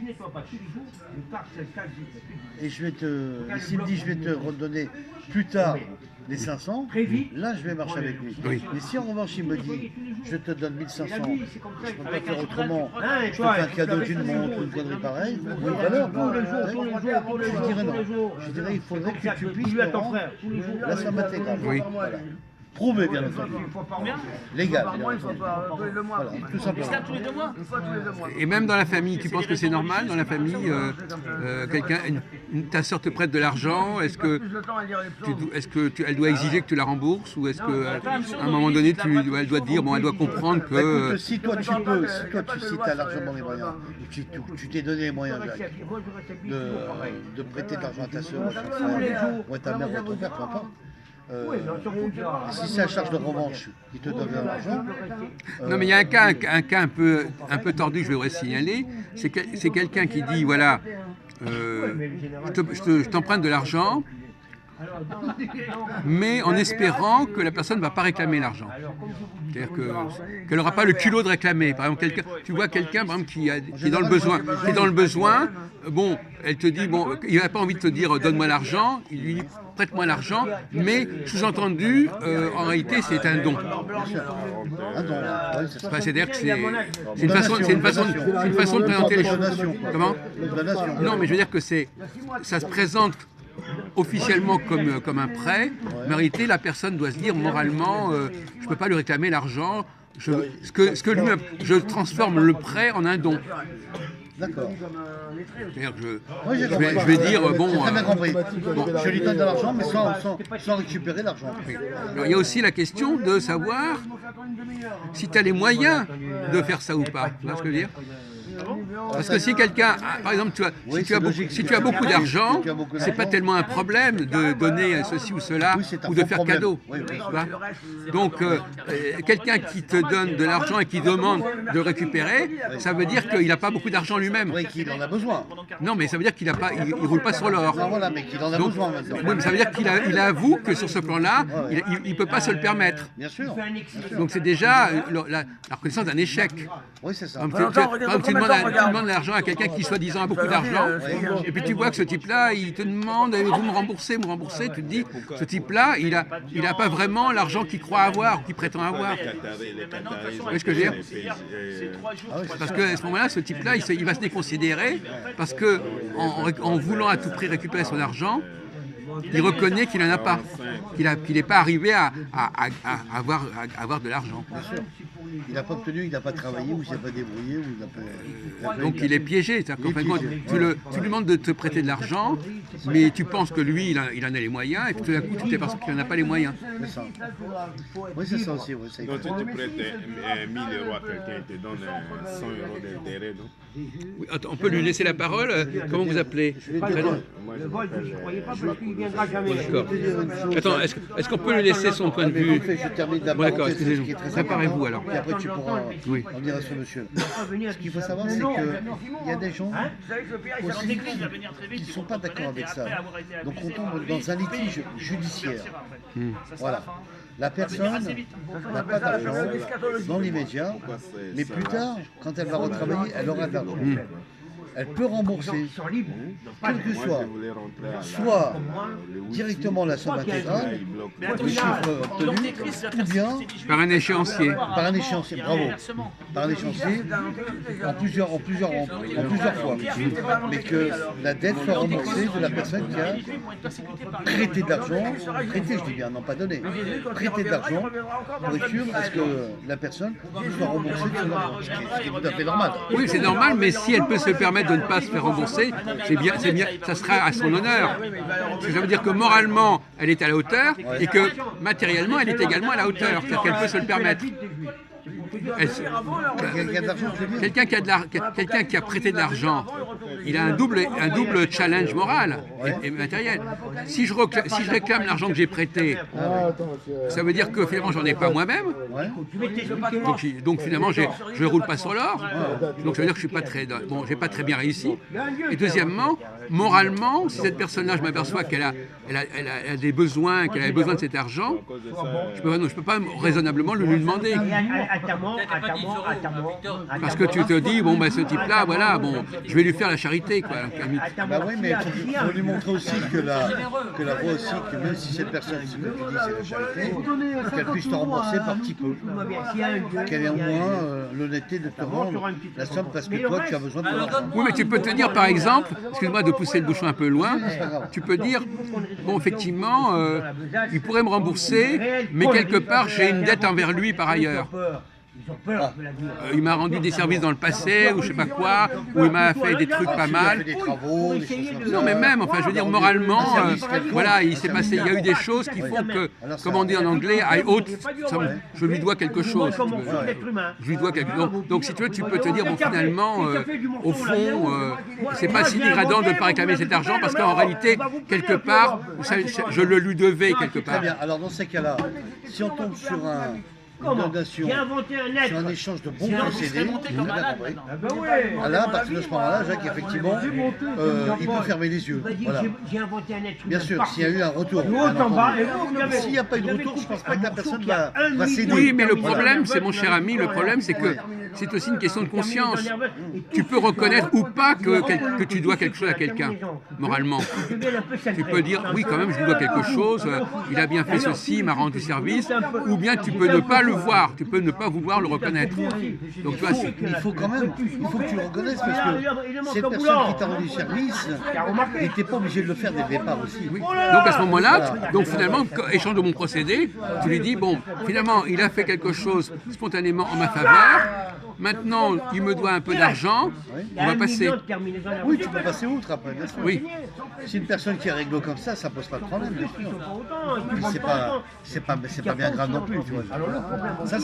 Speaker 2: et s'il me dit je vais te redonner plus tard les 500, là je vais marcher avec lui.
Speaker 1: Oui.
Speaker 2: Mais si en revanche il me dit je te donne 1500, je peux pas faire autrement, je te fais un cadeau d'une montre ou une connerie pareille, ou une valeur, je dirais non. Je dirais il faudrait que tu puisses me rendre la somme intégrale.
Speaker 1: Oui.
Speaker 2: Voilà. Prouvé bien entendu. Légal. Bien
Speaker 4: Moi, il faut
Speaker 2: entendu.
Speaker 4: pas le mois.
Speaker 2: Voilà, tout simplement.
Speaker 4: Une fois tous les 2 mois.
Speaker 1: Et même dans la famille, tu penses que c'est normal dans la famille ta sœur te prête de l'argent, est-ce que elle doit exiger que tu la rembourses ou est-ce qu'à un moment donné elle doit te dire bon elle doit comprendre
Speaker 2: Bah,
Speaker 1: que
Speaker 2: écoute, si toi tu peux, si tu as largement les moyens, tu t'es donné les moyens, Jacques, de prêter de l'argent à ta soeur, ou à ta mère ou à ton père, peu importe. Si c'est à charge de revanche qui te donne de l'argent.
Speaker 1: non mais il y a un cas un peu tordu que je voudrais signaler, c'est quelqu'un qui dit voilà je t'emprunte de l'argent mais en espérant que la personne ne va pas réclamer l'argent. C'est-à-dire qu'elle n'aura pas le culot de réclamer. Par exemple, tu vois quelqu'un par exemple, qui est dans le besoin, bon, elle te dit, bon, il n'a pas envie de te dire donne-moi l'argent, il lui dit prête-moi l'argent, mais sous-entendu, en réalité, c'est un don.
Speaker 2: Un don, oui, c'est ça.
Speaker 1: Enfin, c'est-à-dire que c'est une façon de présenter les choses. Comment ? Non, mais je veux dire que ça se présente officiellement comme un prêt, mais en réalité la personne doit se dire moralement je ne peux pas lui réclamer l'argent, je transforme le prêt en un don.
Speaker 2: D'accord.
Speaker 1: C'est-à-dire que je vais dire bon,
Speaker 2: très bien compris. Bon, je lui donne de l'argent mais sans récupérer l'argent.
Speaker 1: Oui. Alors, il y a aussi la question de savoir si tu as les moyens de faire ça ou pas. Tu vois ce que je veux dire ? Parce que si quelqu'un, par exemple, si tu as beaucoup d'argent, c'est pas tellement un problème de donner ceci ou cela ou de faire cadeau. Donc, quelqu'un qui te donne de l'argent et qui demande de récupérer, ça veut dire qu'il n'a pas beaucoup d'argent lui-même.
Speaker 2: Oui, qu'il en a besoin.
Speaker 1: Non, mais ça veut dire qu'il roule pas sur l'or.
Speaker 2: Non, voilà, mais qu'il en a besoin maintenant.
Speaker 1: Oui, mais ça veut dire qu'il avoue que sur ce plan-là, il ne peut pas se le permettre.
Speaker 2: Bien sûr.
Speaker 1: Donc c'est déjà la reconnaissance d'un échec.
Speaker 2: Oui, c'est ça.
Speaker 1: Tu demandes de l'argent à quelqu'un qui soi-disant a beaucoup d'argent, et puis tu vois que ce type-là, il te demande vous me remboursez, tu te dis, ce type-là, il a pas vraiment l'argent qu'il croit avoir, qu'il prétend avoir. Vous voyez ce que je veux dire ? Parce qu'à ce moment-là, ce type-là, il va se déconsidérer, parce que en voulant à tout prix récupérer son argent, il reconnaît qu'il n'en a pas, qu'il n'est pas arrivé à avoir de l'argent.
Speaker 2: il n'a pas obtenu, il n'a pas travaillé, ou il s'est pas débrouillé, ou il a pas...
Speaker 1: Donc il est piégé, c'est-à-dire qu'en fin de compte, tu lui demandes de te prêter de l'argent, mais tu penses que lui, il en a les moyens, et puis tout d'un coup, tu t'aperçois qu'il n'en a pas les moyens.
Speaker 2: C'est ça. Oui, c'est ça aussi. Oui, ça,
Speaker 6: Donc tu prêtes 1 000 euros à quelqu'un, il te donne 100 euros d'intérêt, non?
Speaker 1: Oui, attends, on peut lui laisser la parole. Comment vous appelez? Prénom?
Speaker 6: Moi,
Speaker 7: Le
Speaker 6: je
Speaker 7: vol, je n'y
Speaker 6: m'appelle,
Speaker 7: croyais pas parce qu'il ne viendra jamais.
Speaker 1: D'accord. Attends, est-ce qu'on peut lui laisser son point de
Speaker 2: mais
Speaker 1: vue?
Speaker 2: en fait, je termine la
Speaker 1: Bon, d'accord,
Speaker 2: parenthèse,
Speaker 1: excusez-nous.
Speaker 2: ce qui est très
Speaker 1: Préparez-vous,
Speaker 2: important,
Speaker 1: alors.
Speaker 2: Et après, tu pourras
Speaker 1: Oui.
Speaker 2: en dire à ce monsieur.
Speaker 7: Ce
Speaker 2: Ce qu'il faut savoir, c'est qu'il y a des gens aussi qui ne sont pas d'accord avec ça. Donc on tombe dans un litige judiciaire. Voilà. La personne n'a pas d'argent dans l'immédiat, mais plus tard, quand elle va retravailler, elle aura de l'argent. Elle peut rembourser, quel que
Speaker 6: moi,
Speaker 2: soit,
Speaker 6: je voulais rentrer à la-
Speaker 2: soit
Speaker 6: le week-end.
Speaker 2: directement la somme
Speaker 6: Là,
Speaker 2: intégrale,
Speaker 6: il bloque.
Speaker 2: le chiffre obtenu, ou bien
Speaker 1: Par un échéancier.
Speaker 2: par un échéancier, bravo, par un échéancier, en plusieurs fois, mais que la dette soit remboursée de la personne qui a prêté de l'argent, prêté je dis bien, non pas donné, prêté de l'argent pour être sûr à ce que la personne soit remboursée de son argent, ce qui est tout à fait normal.
Speaker 1: Oui, c'est normal, mais si elle peut se permettre de ne pas se faire rembourser, c'est bien, ça sera à son honneur. Parce que ça veut dire que moralement, elle est à la hauteur et que matériellement, elle est également à la hauteur. C'est-à-dire qu'elle peut se le permettre.
Speaker 2: Quelqu'un d'argent, je veux dire.
Speaker 1: Quelqu'un qui a prêté de l'argent, il a un double challenge moral et matériel. Si je réclame l'argent que j'ai prêté, ça veut dire que finalement j'en ai pas moi-même. Donc finalement je roule pas sur l'or. Donc ça veut dire que je suis pas très bon, j'ai pas très bien réussi. Et deuxièmement, moralement, si cette personne-là, je m'aperçois qu'elle a des besoins, qu'elle a besoin de cet argent, je peux pas raisonnablement le lui demander. Parce que tu te dis, bon, ben, ce type-là, voilà, bon, je vais lui faire la charité, quoi.
Speaker 2: Bah oui, mais il faut lui montrer aussi que la voie aussi, que même si cette personne, ce que tu dis, c'est la charité, qu'elle puisse te rembourser par petit peu. Qu'elle ait au moins l'honnêteté de te rendre la somme parce que toi, tu as besoin de ton argent.
Speaker 1: Oui, mais tu peux te dire, par exemple, excuse-moi de pousser le bouchon un peu loin, tu peux dire, bon, effectivement, il pourrait me rembourser, mais quelque part, j'ai une dette envers lui par ailleurs. Il m'a rendu des services dans le passé, ou je sais pas quoi, ou il m'a fait des trucs pas mal.
Speaker 2: Des travaux, des choses comme ça.
Speaker 1: Non, mais même, enfin, je veux dire, moralement, voilà, il s'est passé, il y a eu des choses qui font que, comme on dit en anglais, je lui dois quelque chose. Je lui dois quelque chose. Donc, si tu veux, tu peux te dire, bon, finalement, au fond, c'est pas si dégradant de ne pas réclamer cet argent, parce qu'en réalité, quelque part, je le lui devais quelque
Speaker 2: Très
Speaker 1: part.
Speaker 2: bien. Alors, dans ces cas-là, si on tombe sur une donation, sur un échange de bons procédés, vous avez bien compris. Là, à partir de ce moment-là, Jacques, effectivement, il peut fermer les yeux. Voilà. Bien sûr, s'il y a eu un retour. S'il n'y a pas eu de retour, je ne pense pas que la personne va céder.
Speaker 1: Oui, mais le problème, c'est mon cher ami, le problème, c'est que c'est aussi une question de conscience. Tu peux reconnaître ou pas que tu dois quelque chose à quelqu'un, moralement. Tu peux dire, oui, quand même, je lui dois quelque chose, il a bien fait ceci, il m'a rendu service, ou bien tu peux ne pas le voir, tu peux ne pas vouloir le reconnaître. Donc, tu vois,
Speaker 2: Il faut quand même, il faut que tu le reconnaisses parce que cette personne qui t'a rendu service n'était pas obligée de le faire dès le départ aussi.
Speaker 1: donc à ce moment-là, donc finalement, échange de mon procédé, tu lui dis, bon, finalement, il a fait quelque chose spontanément en ma faveur, maintenant, il me doit un peu d'argent, on va passer.
Speaker 2: Oui, tu peux passer outre après, bien sûr.
Speaker 1: Oui.
Speaker 2: Si une personne qui est réglo comme ça pose pas de problème, bien sûr. C'est pas bien grave non plus, tu vois. Ça,